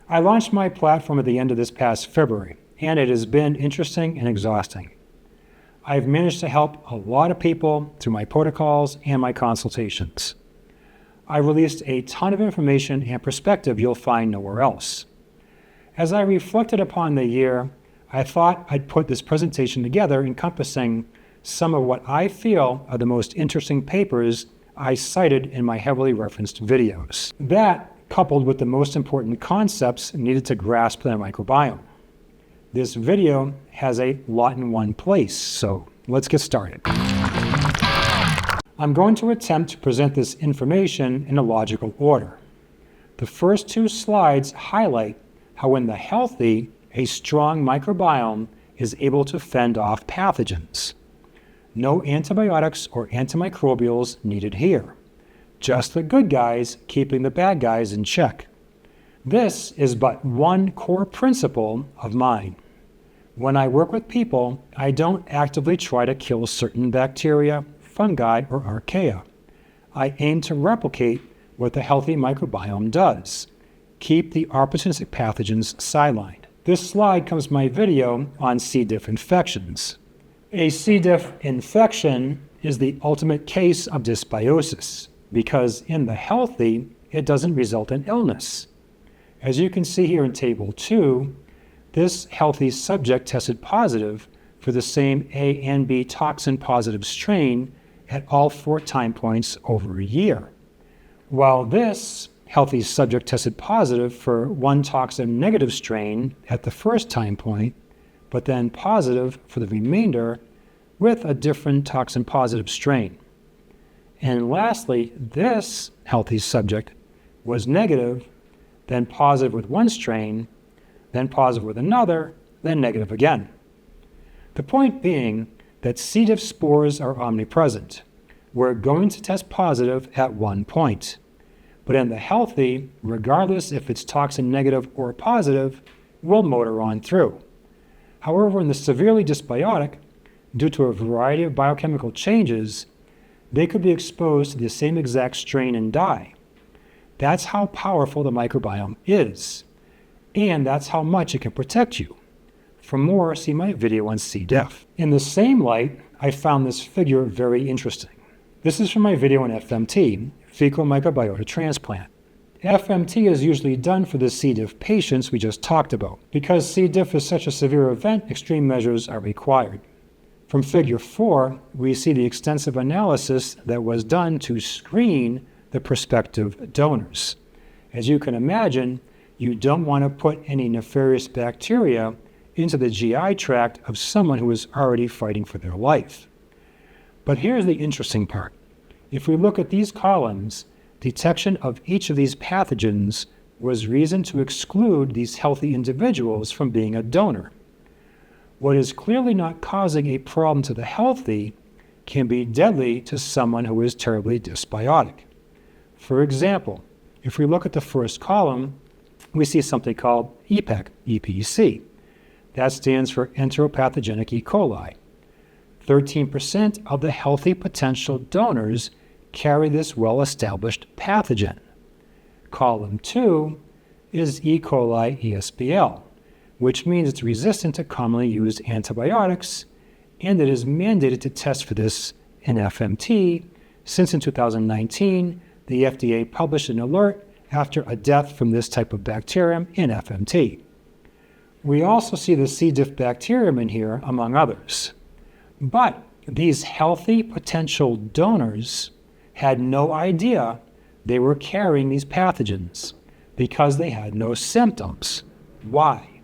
I launched my platform at the end of this past February, and it has been interesting and exhausting. I've managed to help a lot of people through my protocols and my consultations. I released a ton of information and perspective you'll find nowhere else. As I reflected upon the year, I thought I'd put this presentation together encompassing some of what I feel are the most interesting papers I cited in my heavily referenced videos. That, coupled with the most important concepts needed to grasp the microbiome. This video has a lot in one place, so let's get started. I'm going to attempt to present this information in a logical order. The first two slides highlight how in the healthy, a strong microbiome is able to fend off pathogens. No antibiotics or antimicrobials needed here. Just the good guys keeping the bad guys in check. This is but one core principle of mine. When I work with people, I don't actively try to kill certain bacteria, fungi, or archaea. I aim to replicate what the healthy microbiome does. Keep the opportunistic pathogens sidelined. This slide comes from my video on C. diff infections. A C. diff infection is the ultimate case of dysbiosis, because in the healthy, it doesn't result in illness. As you can see here in Table 2, this healthy subject tested positive for the same A and B toxin-positive strain at all 4 time points over a year, while this healthy subject tested positive for one toxin-negative strain at the first time point, but then positive for the remainder with a different toxin-positive strain. And lastly, this healthy subject was negative, then positive with one strain, then positive with another, then negative again. The point being that C. diff spores are omnipresent. We're going to test positive at one point. But in the healthy, regardless if it's toxin negative or positive, we'll motor on through. However, in the severely dysbiotic, due to a variety of biochemical changes, they could be exposed to the same exact strain and die. That's how powerful the microbiome is, and that's how much it can protect you. For more, see my video on C. diff. In the same light, I found this figure very interesting. This is from my video on FMT, Fecal Microbiota Transplant. FMT is usually done for the C. diff patients we just talked about. Because C. diff is such a severe event, extreme measures are required. From Figure 4, we see the extensive analysis that was done to screen the prospective donors. As you can imagine, you don't want to put any nefarious bacteria into the GI tract of someone who is already fighting for their life. But here's the interesting part. If we look at these columns, detection of each of these pathogens was reason to exclude these healthy individuals from being a donor. What is clearly not causing a problem to the healthy can be deadly to someone who is terribly dysbiotic. For example, if we look at the first column, we see something called EPEC, EPC. That stands for enteropathogenic E. coli. 13% of the healthy potential donors carry this well-established pathogen. Column 2 is E. coli ESBL, which means it's resistant to commonly used antibiotics, and it is mandated to test for this in FMT, since in 2019, the FDA published an alert after a death from this type of bacterium in FMT. We also see the C. diff bacterium in here, among others. But these healthy potential donors had no idea they were carrying these pathogens because they had no symptoms. Why?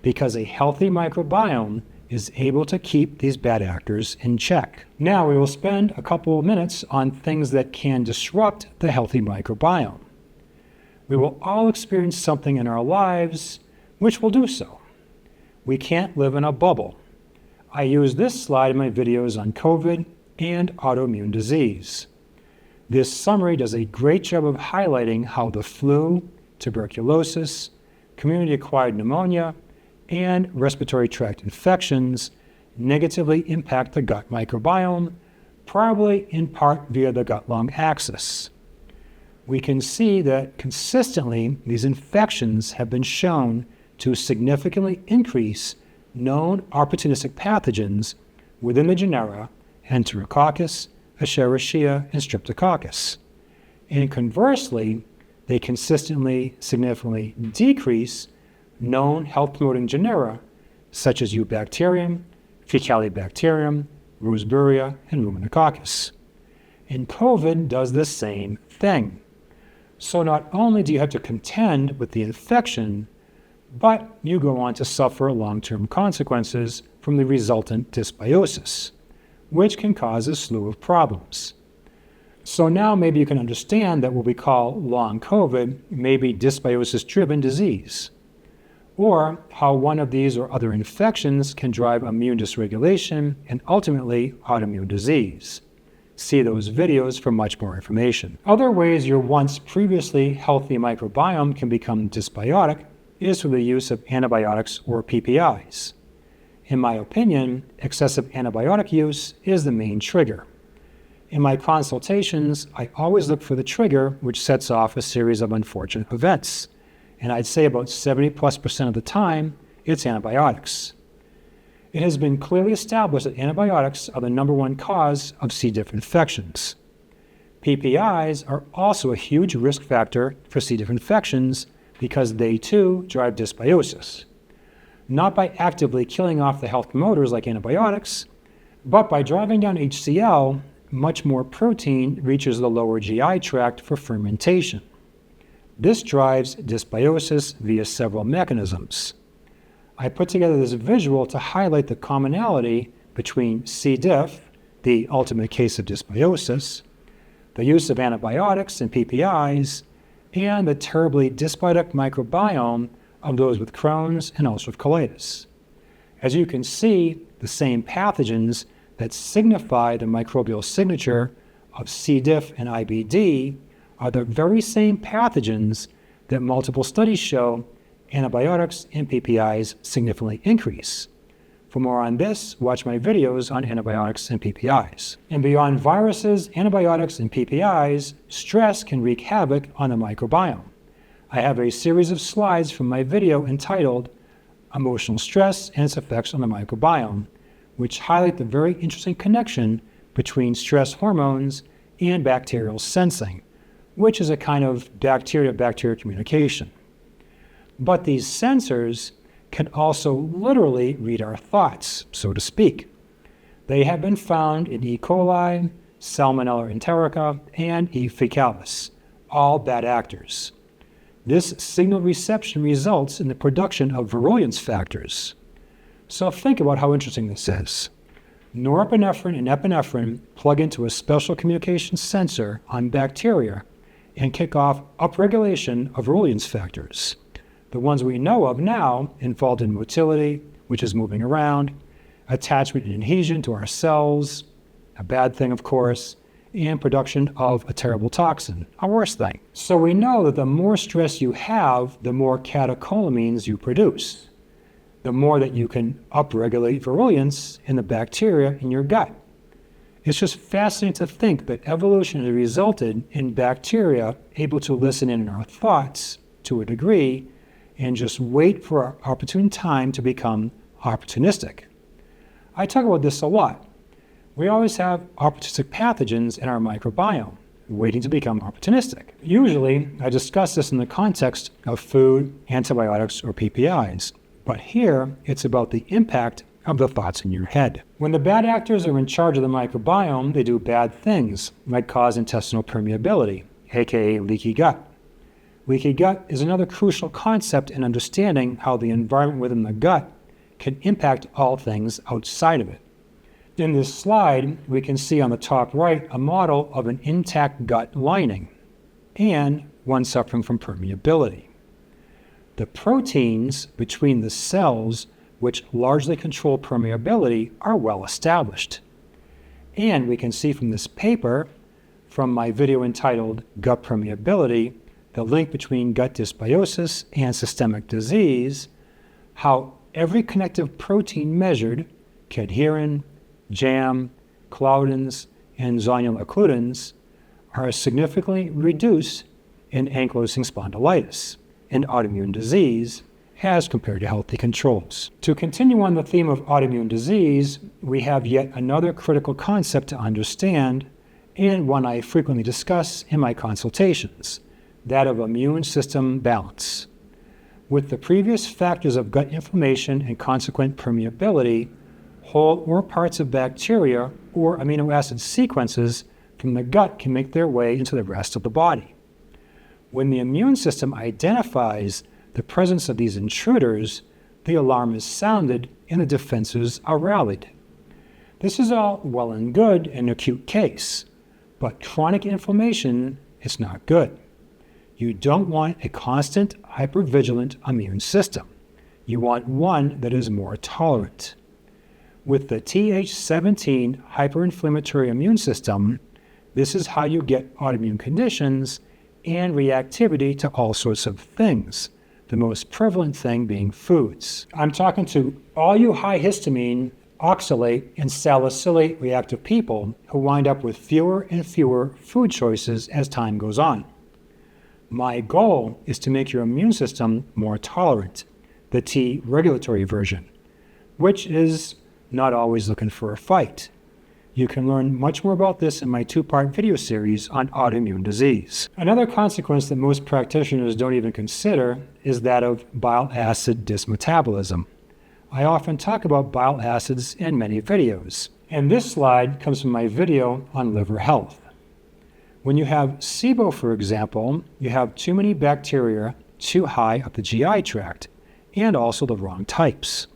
Because a healthy microbiome is able to keep these bad actors in check. Now we will spend a couple of minutes on things that can disrupt the healthy microbiome. We will all experience something in our lives which will do so. We can't live in a bubble. I use this slide in my videos on COVID and autoimmune disease. This summary does a great job of highlighting how the flu, tuberculosis, community-acquired pneumonia, and respiratory tract infections negatively impact the gut microbiome, probably in part via the gut-lung axis. we can see that consistently these infections have been shown to significantly increase known opportunistic pathogens within the genera Enterococcus, Escherichia, and Streptococcus. And conversely, they consistently, significantly decrease known health-promoting genera such as Eubacterium, Fecalibacterium, Roseburia, and Ruminococcus. And COVID does the same thing. So not only do you have to contend with the infection, but you go on to suffer long-term consequences from the resultant dysbiosis, which can cause a slew of problems. So now maybe you can understand that what we call long COVID may be dysbiosis-driven disease, or how one of these or other infections can drive immune dysregulation and ultimately autoimmune disease. See those videos for much more information. Other ways your once previously healthy microbiome can become dysbiotic is through the use of antibiotics or PPIs. In my opinion, excessive antibiotic use is the main trigger. In my consultations, I always look for the trigger which sets off a series of unfortunate events, and I'd say about 70+% of the time, it's antibiotics. It has been clearly established that antibiotics are the #1 cause of C. diff infections. PPIs are also a huge risk factor for C. diff infections because they too drive dysbiosis, not by actively killing off the health promoters like antibiotics, but by driving down HCl, much more protein reaches the lower GI tract for fermentation. This drives dysbiosis via several mechanisms. I put together this visual to highlight the commonality between C. diff, the ultimate case of dysbiosis, the use of antibiotics and PPIs, and the terribly dysbiotic microbiome of those with Crohn's and ulcerative colitis. As you can see, the same pathogens that signify the microbial signature of C. diff and IBD are the very same pathogens that multiple studies show antibiotics and PPIs significantly increase. For more on this, watch my videos on antibiotics and PPIs. And beyond viruses, antibiotics, and PPIs, stress can wreak havoc on the microbiome. I have a series of slides from my video entitled Emotional Stress and Its Effects on the Microbiome, which highlight the very interesting connection between stress hormones and bacterial sensing, which is a kind of bacteria-bacteria communication. But these sensors can also literally read our thoughts, so to speak. They have been found in E. coli, Salmonella enterica, and E. fecalis, all bad actors. This signal reception results in the production of virulence factors. So think about how interesting this is. Norepinephrine and epinephrine plug into a special communication sensor on bacteria and kick off upregulation of virulence factors. The ones we know of now involved in motility, which is moving around, attachment and adhesion to our cells, a bad thing of course, and production of a terrible toxin, a worse thing. So we know that the more stress you have, the more catecholamines you produce, the more that you can upregulate virulence in the bacteria in your gut. It's just fascinating to think that evolution has resulted in bacteria able to listen in on our thoughts to a degree and just wait for our opportune time to become opportunistic. I talk about this a lot. We always have opportunistic pathogens in our microbiome, waiting to become opportunistic. Usually, I discuss this in the context of food, antibiotics, or PPIs, but here it's about the impact of the thoughts in your head. When the bad actors are in charge of the microbiome, they do bad things, like cause intestinal permeability, aka leaky gut. Leaky gut is another crucial concept in understanding how the environment within the gut can impact all things outside of it. In this slide, we can see on the top right a model of an intact gut lining and one suffering from permeability. The proteins between the cells which largely control permeability are well established. And we can see from this paper, from my video entitled Gut Permeability, the link between gut dysbiosis and systemic disease, how every connective protein measured, cadherin, JAM, claudins, and zonulin occludins, are significantly reduced in ankylosing spondylitis, an autoimmune disease, as compared to healthy controls. To continue on the theme of autoimmune disease, we have yet another critical concept to understand, and one I frequently discuss in my consultations, that of immune system balance. With the previous factors of gut inflammation and consequent permeability, whole or parts of bacteria or amino acid sequences from the gut can make their way into the rest of the body. When the immune system identifies the presence of these intruders, the alarm is sounded and the defenses are rallied. This is all well and good in an acute case, but chronic inflammation is not good. You don't want a constant, hypervigilant immune system. You want one that is more tolerant. With the Th17 hyperinflammatory immune system, this is how you get autoimmune conditions and reactivity to all sorts of things, the most prevalent thing being foods. I'm talking to all you high histamine, oxalate, and salicylate reactive people who wind up with fewer and fewer food choices as time goes on. My goal is to make your immune system more tolerant, the T regulatory version, which is not always looking for a fight. You can learn much more about this in my 2-part video series on autoimmune disease. Another consequence that most practitioners don't even consider is that of bile acid dysmetabolism. I often talk about bile acids in many videos, and this slide comes from my video on liver health. When you have SIBO, for example, you have too many bacteria too high up the GI tract, and also the wrong types.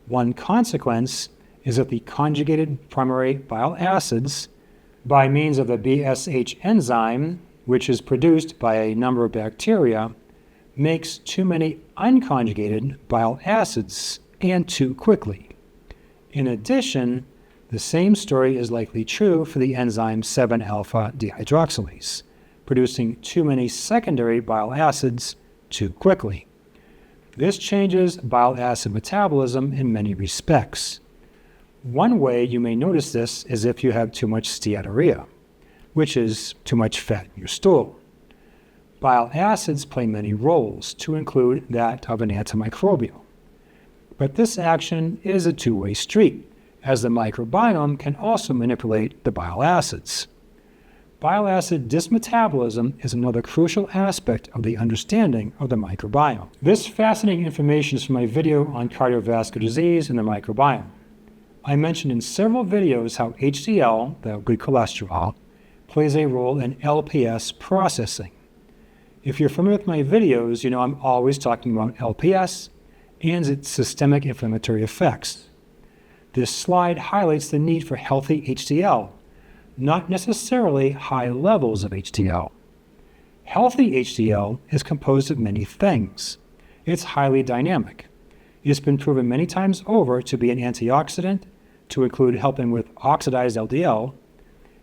One consequence is that the conjugated primary bile acids, by means of the BSH enzyme, which is produced by a number of bacteria, makes too many unconjugated bile acids, and too quickly. In addition, the same story is likely true for the enzyme 7-alpha dehydroxylase, producing too many secondary bile acids too quickly. This changes bile acid metabolism in many respects. One way you may notice this is if you have too much steatorrhea, which is too much fat in your stool. Bile acids play many roles, to include that of an antimicrobial. But this action is a two-way street, as the microbiome can also manipulate the bile acids. Bile acid dysmetabolism is another crucial aspect of the understanding of the microbiome. This fascinating information is from my video on cardiovascular disease and the microbiome. I mentioned in several videos how HDL, the good cholesterol, plays a role in LPS processing. If you're familiar with my videos, you know I'm always talking about LPS and its systemic inflammatory effects. This slide highlights the need for healthy HDL, not necessarily high levels of HDL. Healthy HDL is composed of many things. It's highly dynamic. It's been proven many times over to be an antioxidant, to include helping with oxidized LDL,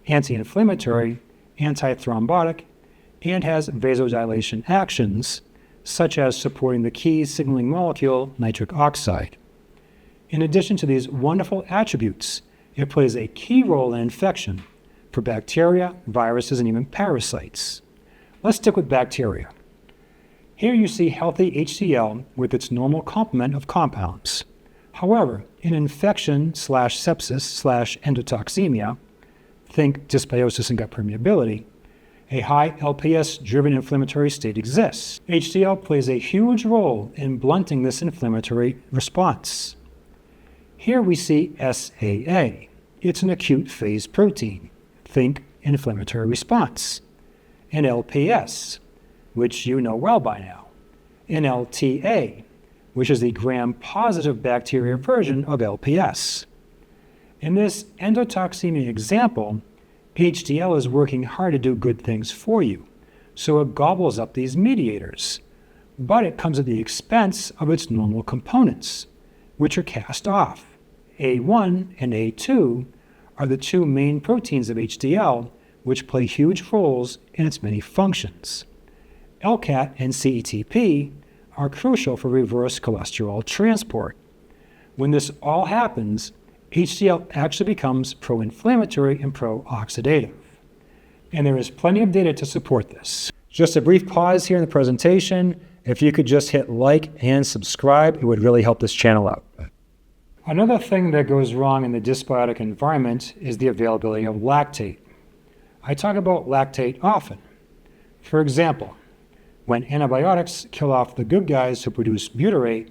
anti-inflammatory, antithrombotic, and has vasodilation actions, such as supporting the key signaling molecule nitric oxide. In addition to these wonderful attributes, it plays a key role in infection for bacteria, viruses, and even parasites. Let's stick with bacteria. Here you see healthy HDL with its normal complement of compounds. However, in infection/sepsis/endotoxemia, think dysbiosis and gut permeability, a high LPS-driven inflammatory state exists. HDL plays a huge role in blunting this inflammatory response. Here we see SAA. It's an acute phase protein. Think inflammatory response. And LPS, which you know well by now. And LTA, which is the gram-positive bacteria version of LPS. In this endotoxemia example, HDL is working hard to do good things for you, so it gobbles up these mediators. But it comes at the expense of its normal components, which are cast off. A1 and A2 are the two main proteins of HDL, which play huge roles in its many functions. LCAT and CETP are crucial for reverse cholesterol transport. When this all happens, HDL actually becomes pro-inflammatory and pro-oxidative. And there is plenty of data to support this. Just a brief pause here in the presentation. If you could just hit like and subscribe, it would really help this channel out. Another thing that goes wrong in the dysbiotic environment is the availability of lactate. I talk about lactate often. For example, when antibiotics kill off the good guys who produce butyrate,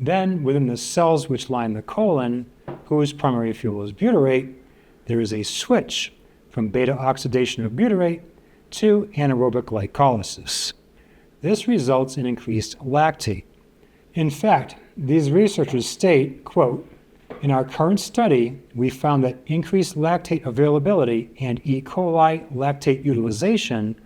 then within the cells which line the colon, whose primary fuel is butyrate, there is a switch from beta oxidation of butyrate to anaerobic glycolysis. This results in increased lactate. In fact, these researchers state, quote, "In our current study, we found that increased lactate availability and E. coli lactate utilization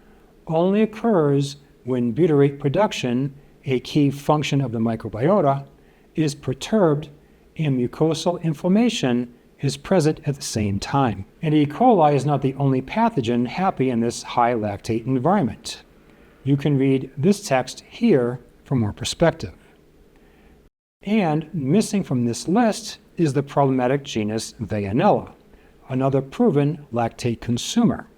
only occurs when butyrate production, a key function of the microbiota, is perturbed and mucosal inflammation is present at the same time." And E. coli is not the only pathogen happy in this high lactate environment. You can read this text here for more perspective. And missing from this list is the problematic genus Veillonella, another proven lactate consumer.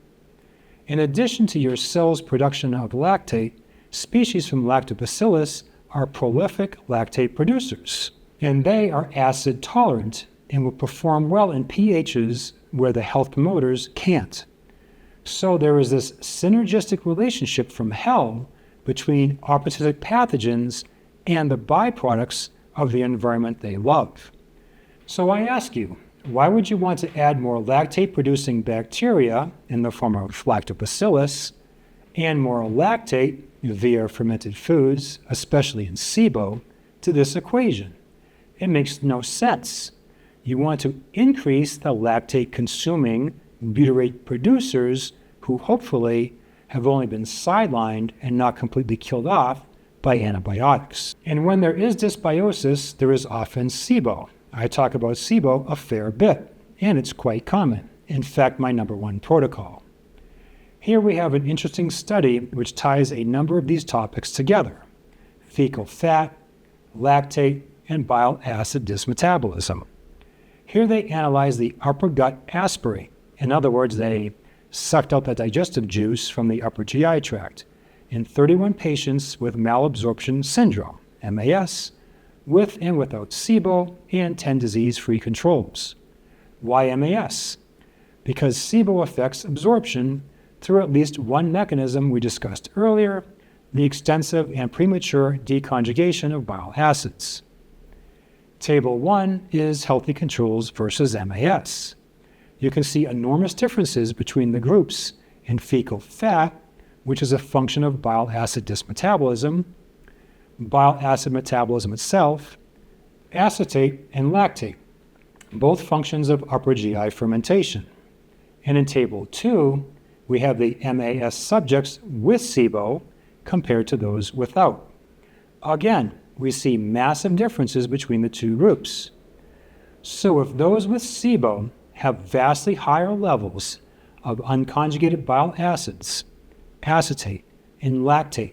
In addition to your cell's production of lactate, species from Lactobacillus are prolific lactate producers, and they are acid tolerant and will perform well in pHs where the health promoters can't. So there is this synergistic relationship from hell between opportunistic pathogens and the byproducts of the environment they love. So I ask you, why would you want to add more lactate-producing bacteria in the form of Lactobacillus and more lactate via fermented foods, especially in SIBO, to this equation? It makes no sense. You want to increase the lactate-consuming butyrate producers who hopefully have only been sidelined and not completely killed off by antibiotics. And when there is dysbiosis, there is often SIBO. I talk about SIBO a fair bit, and it's quite common. In fact, my #1 protocol. Here we have an interesting study which ties a number of these topics together: fecal fat, lactate, and bile acid dysmetabolism. Here they analyze the upper gut aspirate. In other words, they sucked out the digestive juice from the upper GI tract in 31 patients with malabsorption syndrome, MAS, with and without SIBO, and 10 disease-free controls. Why MAS? Because SIBO affects absorption through at least one mechanism we discussed earlier, the extensive and premature deconjugation of bile acids. Table 1 is healthy controls versus MAS. You can see enormous differences between the groups in fecal fat, which is a function of bile acid dysmetabolism, bile acid metabolism itself, acetate, and lactate, both functions of upper GI fermentation. And in Table 2, we have the MAS subjects with SIBO compared to those without. Again, we see massive differences between the two groups. So if those with SIBO have vastly higher levels of unconjugated bile acids, acetate, and lactate,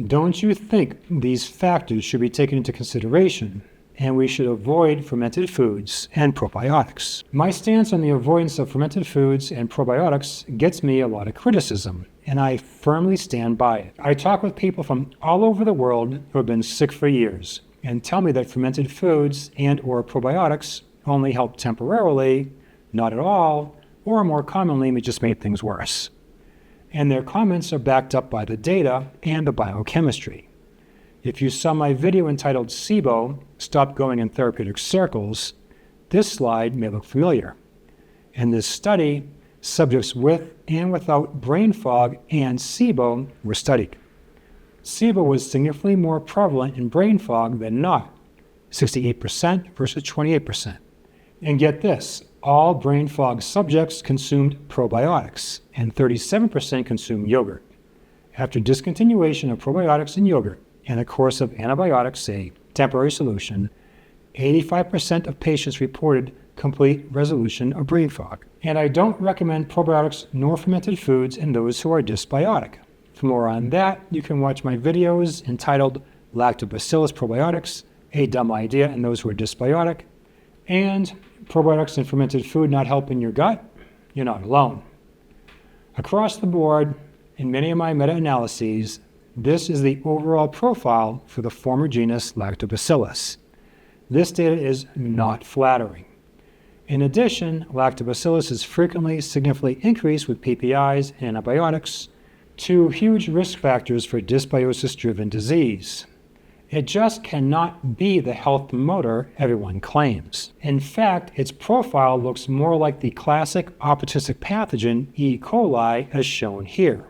don't you think these factors should be taken into consideration and we should avoid fermented foods and probiotics? My stance on the avoidance of fermented foods and probiotics gets me a lot of criticism, and I firmly stand by it. I talk with people from all over the world who have been sick for years and tell me that fermented foods and or probiotics only help temporarily, not at all, or more commonly may just make things worse. And their comments are backed up by the data and the biochemistry. If you saw my video entitled SIBO, Stop Going in Therapeutic Circles, this slide may look familiar. In this study, subjects with and without brain fog and SIBO were studied. SIBO was significantly more prevalent in brain fog than not, 68% versus 28%. And get this, all brain fog subjects consumed probiotics, and 37% consumed yogurt. After discontinuation of probiotics and yogurt and a course of antibiotics, a temporary solution, 85% of patients reported complete resolution of brain fog. And I don't recommend probiotics nor fermented foods in those who are dysbiotic. For more on that, you can watch my videos entitled Lactobacillus Probiotics, A Dumb Idea in Those Who Are Dysbiotic, and Probiotics and Fermented Food Not Helping Your Gut. You're not alone. Across the board, In many of my meta-analyses, this is the overall profile for the former genus Lactobacillus. This data is not flattering. In addition, Lactobacillus is frequently significantly increased with PPIs and antibiotics, two huge risk factors for dysbiosis-driven disease. It just cannot be the health promoter everyone claims. In fact, its profile looks more like the classic opportunistic pathogen E. coli as shown here,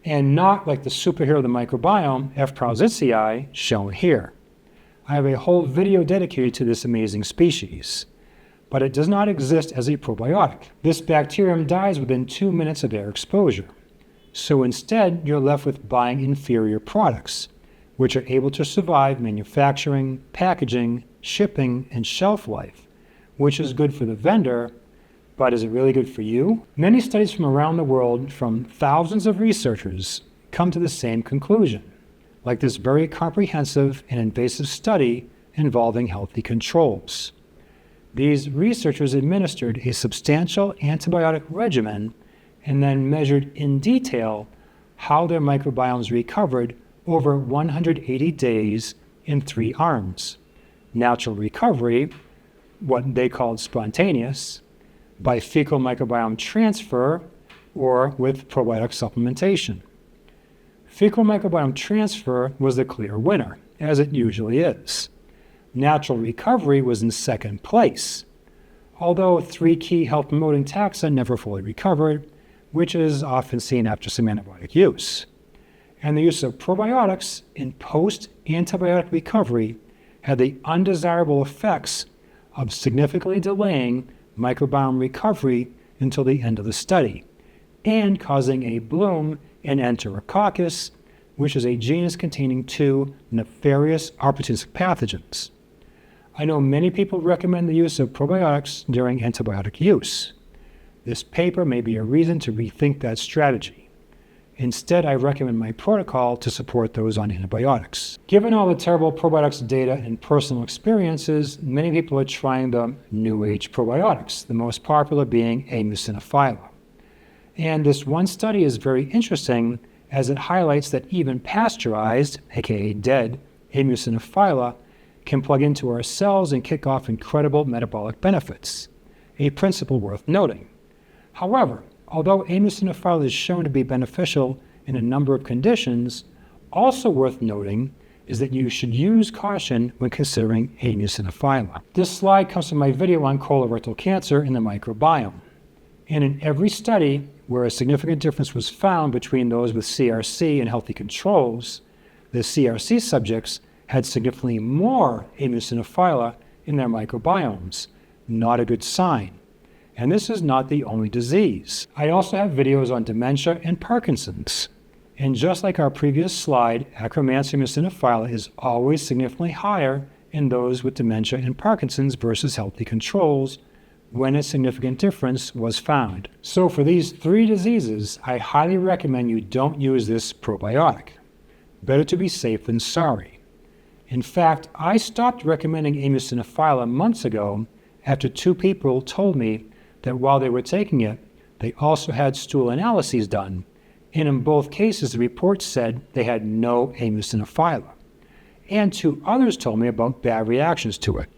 and not like the superhero of the microbiome, F. Prausnitzii, shown here. I have a whole video dedicated to this amazing species, but it does not exist as a probiotic. This bacterium dies within 2 minutes of air exposure. So instead, you're left with buying inferior products, which are able to survive manufacturing, packaging, shipping, and shelf life, which is good for the vendor, but is it really good for you? Many studies from around the world, from thousands of researchers, come to the same conclusion, like this very comprehensive and invasive study involving healthy controls. These researchers administered a substantial antibiotic regimen and then measured in detail how their microbiomes recovered over 180 days in 3 arms: natural recovery, what they called spontaneous, by fecal microbiome transfer, or with probiotic supplementation. Fecal microbiome transfer was the clear winner, as it usually is. Natural recovery was in second place, although 3 key health-promoting taxa never fully recovered, which is often seen after some antibiotic use. And the use of probiotics in post-antibiotic recovery had the undesirable effects of significantly delaying microbiome recovery until the end of the study, and causing a bloom in Enterococcus, which is a genus containing 2 nefarious opportunistic pathogens. I know many people recommend the use of probiotics during antibiotic use. This paper may be a reason to rethink that strategy. Instead, I recommend my protocol to support those on antibiotics. Given all the terrible probiotics data and personal experiences, many people are trying the new age probiotics, the most popular being Muciniphila. And this one study is very interesting as it highlights that even pasteurized, aka dead, Muciniphila can plug into our cells and kick off incredible metabolic benefits, a principle worth noting. However, although Muciniphila is shown to be beneficial in a number of conditions, also worth noting is that you should use caution when considering Muciniphila. This slide comes from my video on colorectal cancer and the microbiome. And in every study where a significant difference was found between those with CRC and healthy controls, the CRC subjects had significantly more Muciniphila in their microbiomes. Not a good sign. And this is not the only disease. I also have videos on dementia and Parkinson's. And just like our previous slide, Akkermansia Muciniphila is always significantly higher in those with dementia and Parkinson's versus healthy controls when a significant difference was found. So for these 3 diseases, I highly recommend you don't use this probiotic. Better to be safe than sorry. In fact, I stopped recommending Muciniphila months ago after 2 people told me that while they were taking it, they also had stool analyses done, and in both cases the reports said they had no Muciniphila. And 2 others told me about bad reactions to it.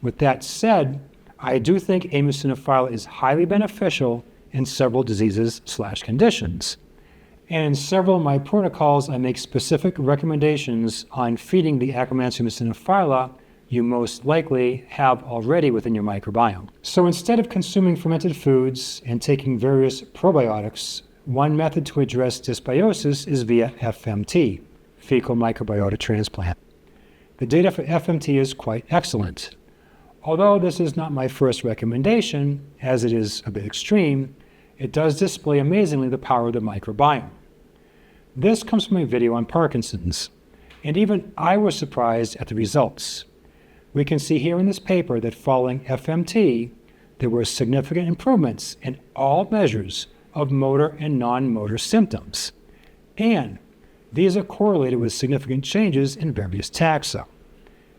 With that said, I do think Muciniphila is highly beneficial in several diseases/conditions. And in several of my protocols, I make specific recommendations on feeding the Akkermansia Muciniphila you most likely have already within your microbiome. So instead of consuming fermented foods and taking various probiotics, one method to address dysbiosis is via FMT, fecal microbiota transplant. The data for FMT is quite excellent. Although this is not my first recommendation, as it is a bit extreme, it does display amazingly the power of the microbiome. This comes from a video on Parkinson's, and even I was surprised at the results. We can see here in this paper that following FMT, there were significant improvements in all measures of motor and non-motor symptoms. And these are correlated with significant changes in various taxa.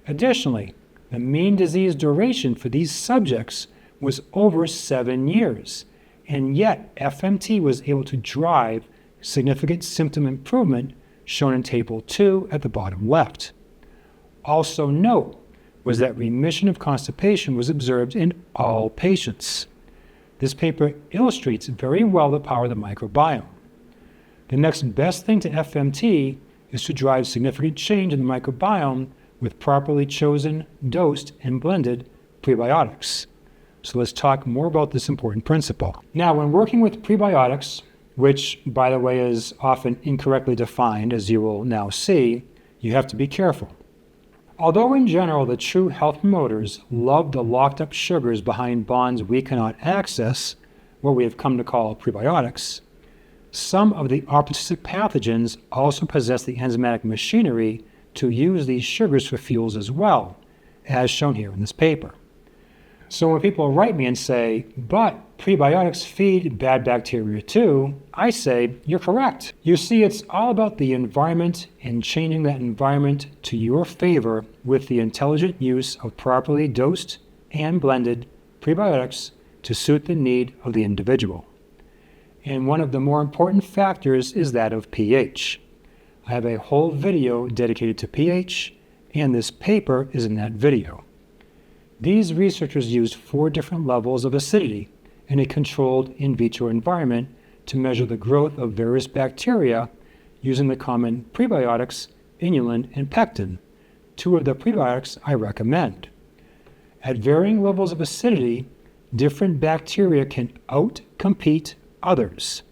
Additionally, the mean disease duration for these subjects was over 7 years, and yet FMT was able to drive significant symptom improvement shown in Table 2 at the bottom left. Also note was that remission of constipation was observed in all patients. This paper illustrates very well the power of the microbiome. The next best thing to FMT is to drive significant change in the microbiome with properly chosen, dosed, and blended prebiotics. So let's talk more about this important principle. Now, when working with prebiotics, which, by the way, is often incorrectly defined, as you will now see, you have to be careful. Although in general the true health promoters love the locked-up sugars behind bonds we cannot access, what we have come to call prebiotics, some of the opportunistic pathogens also possess the enzymatic machinery to use these sugars for fuels as well, as shown here in this paper. So when people write me and say, but prebiotics feed bad bacteria too, I say, you're correct. You see, it's all about the environment and changing that environment to your favor with the intelligent use of properly dosed and blended prebiotics to suit the need of the individual. And one of the more important factors is that of pH. I have a whole video dedicated to pH, and this paper is in that video. These researchers used 4 different levels of acidity in a controlled in vitro environment to measure the growth of various bacteria using the common prebiotics, inulin, and pectin, 2 of the prebiotics I recommend. At varying levels of acidity, different bacteria can out-compete others.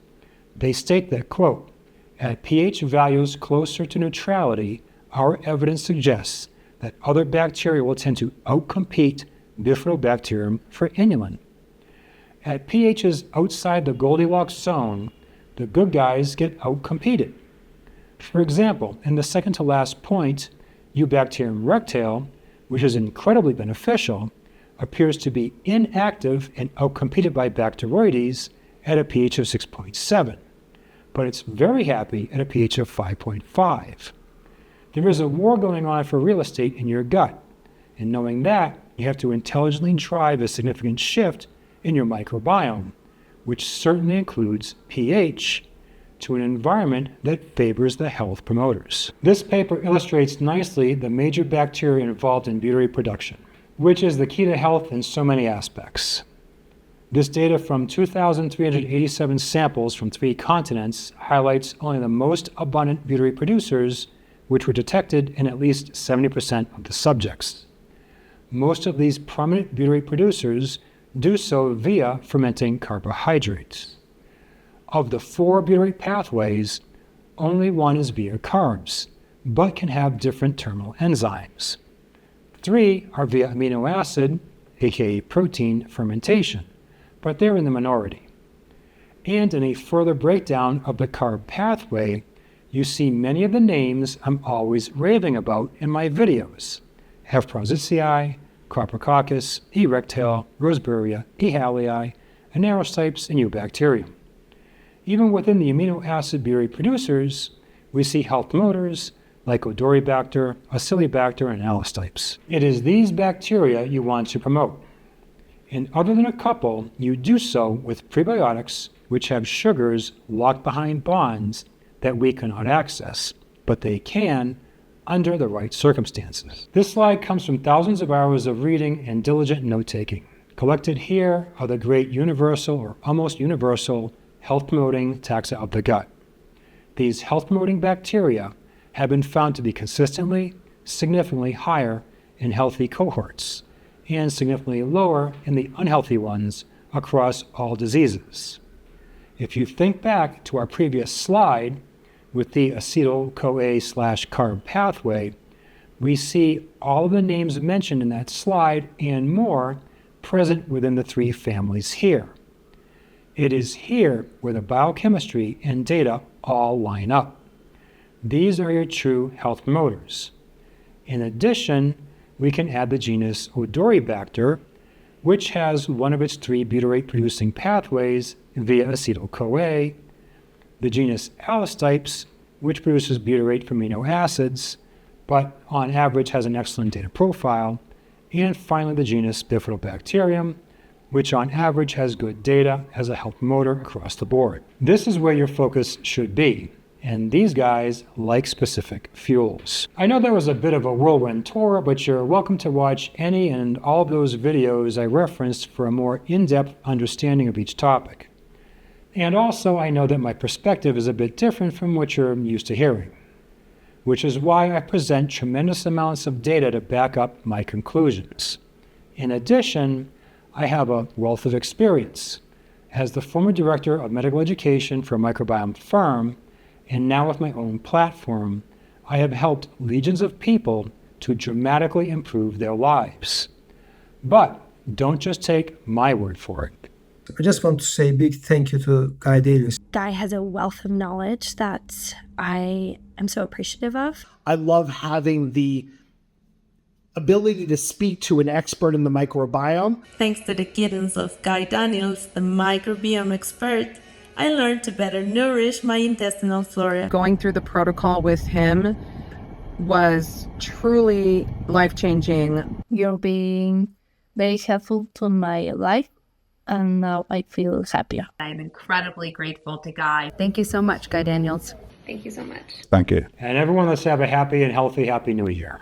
They state that, quote, at pH values closer to neutrality, our evidence suggests that other bacteria will tend to outcompete Bifidobacterium for inulin. At pHs outside the Goldilocks zone, the good guys get outcompeted. For example, in the second to last point, Eubacterium rectale, which is incredibly beneficial, appears to be inactive and outcompeted by Bacteroides at a pH of 6.7, but it's very happy at a pH of 5.5. There is a war going on for real estate in your gut, and knowing that, you have to intelligently drive a significant shift in your microbiome, which certainly includes pH, to an environment that favors the health promoters. This paper illustrates nicely the major bacteria involved in butyrate production, which is the key to health in so many aspects. This data from 2,387 samples from 3 continents highlights only the most abundant butyrate producers, which were detected in at least 70% of the subjects. Most of these prominent butyrate producers do so via fermenting carbohydrates. Of the 4 butyrate pathways, only one is via carbs, but can have different terminal enzymes. 3 are via amino acid, aka protein, fermentation, but they're in the minority. And in a further breakdown of the carb pathway, you see many of the names I'm always raving about in my videos: F. prausicii, Coprococcus, E. rectale, Roseburia, E. hallei, Anaerostypes, and Eubacterium. Even within the amino acid butyrate producers, we see health promoters like Odoribacter, Acilibacter, and Allostypes. It is these bacteria you want to promote. And other than a couple, you do so with prebiotics, which have sugars locked behind bonds that we cannot access, but they can under the right circumstances. This slide comes from thousands of hours of reading and diligent note-taking. Collected here are the great universal or almost universal health-promoting taxa of the gut. These health-promoting bacteria have been found to be consistently, significantly higher in healthy cohorts and significantly lower in the unhealthy ones across all diseases. If you think back to our previous slide with the acetyl-CoA/carb pathway, we see all of the names mentioned in that slide and more present within the 3 families here. It is here where the biochemistry and data all line up. These are your true health promoters. In addition, we can add the genus Odoribacter, which has one of its 3 butyrate-producing pathways via acetyl-CoA, the genus Allostypes, which produces butyrate from amino acids, but on average has an excellent data profile, and finally the genus Bifidobacterium, which on average has good data as a health motor across the board. This is where your focus should be, and these guys like specific fuels. I know that was a bit of a whirlwind tour, but you're welcome to watch any and all of those videos I referenced for a more in-depth understanding of each topic. And also, I know that my perspective is a bit different from what you're used to hearing, which is why I present tremendous amounts of data to back up my conclusions. In addition, I have a wealth of experience. As the former director of medical education for a microbiome firm, and now with my own platform, I have helped legions of people to dramatically improve their lives. But don't just take my word for it. I just want to say a big thank you to Guy Davis. Guy has a wealth of knowledge that I am so appreciative of. I love having the ability to speak to an expert in the microbiome. Thanks to the guidance of Guy Daniels, the microbiome expert, I learned to better nourish my intestinal flora. Going through the protocol with him was truly life-changing. You're being very helpful to my life, and now I feel happier. I'm incredibly grateful to Guy. Thank you so much, Guy Daniels. Thank you so much. Thank you. And everyone, let's have a happy and healthy Happy New Year.